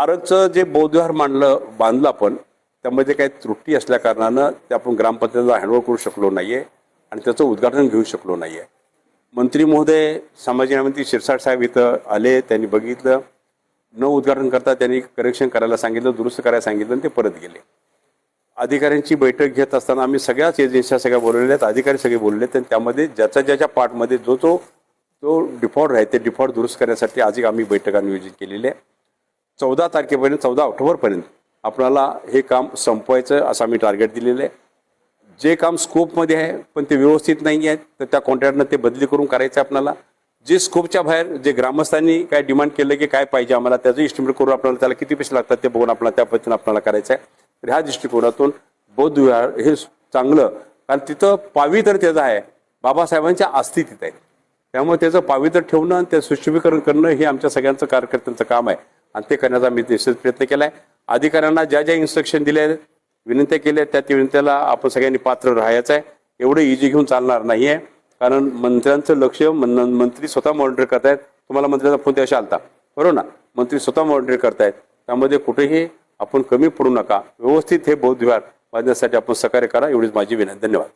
आरचं जे बौद्धविहार बांधलं आपण, त्यामध्ये काही त्रुटी असल्या कारणानं ते आपण ग्रामपंचायतीला हँडओव्हर करू शकलो नाहीये आणि त्याचं उद्घाटन घेऊ शकलो नाहीये. मंत्री महोदय सामाजिक न्याय मंत्री शिरसाट साहेब इथं आले, त्यांनी बघितलं, न उद्घाटन करता त्यांनी करेक्शन करायला सांगितलं, दुरुस्त करायला सांगितलं आणि ते परत गेले. अधिकाऱ्यांची बैठक घेत असताना आम्ही सगळ्याच एजन्स्या सगळ्या बोलवलेल्या आहेत, अधिकारी सगळे बोलले आहेत आणि त्यामध्ये ज्याच्या पार्टमध्ये जो डिफॉल्ट आहे ते डिफॉल्ट दुरुस्त करण्यासाठी आज आम्ही बैठका नियोजित केलेली आहे. 14 तारखेपर्यंत 14 ऑक्टोबरपर्यंत आपल्याला हे काम संपवायचं असं आम्ही टार्गेट दिलेलं आहे. जे काम स्कोपमध्ये आहे पण ते व्यवस्थित नाही आहे तर त्या कॉन्ट्रॅक्टनं ते बदली करून करायचं आहे आपल्याला. जे स्कोपच्या बाहेर जे ग्रामस्थांनी काय डिमांड केलं की काय पाहिजे आम्हाला त्याचं इस्टिमेट करून आपल्याला त्याला किती पैसे लागतात ते बघून आपल्याला त्या पद्धतीने आपल्याला करायचं आहे. तर ह्या दृष्टिकोनातून बौद्ध विहार हे चांगलं, कारण तिथं पावित्र्य त्याचं आहे, बाबासाहेबांच्या अस्थी तिथं आहे, त्यामुळे त्याचं पावित्र्य ठेवणं आणि ते सुशोभीकरण करणं हे आमच्या सगळ्यांचं कार्यकर्त्यांचं काम आहे आणि ते करण्याचा आम्ही निश्चित प्रयत्न केला आहे. अधिकाऱ्यांना ज्या इन्स्ट्रक्शन दिल्या आहेत, विनंत्या केल्या त्या विनंत्याला आपण सगळ्यांनी पात्र राहायचं आहे. एवढं इजी घेऊन चालणार नाही आहे, कारण मंत्र्यांचं लक्ष मंत्री स्वतः मॉनिटर करतायत. तुम्हाला मंत्र्यांचा फोन त्याशी आलता, बरोबर ना, मंत्री स्वतः मॉनिटर करतायत. त्यामध्ये कुठेही आपण कमी पडू नका, व्यवस्थित हे बौद्ध विहार बांधण्यासाठी आपण सहकार्य करा, एवढीच माझी विनंती. धन्यवाद.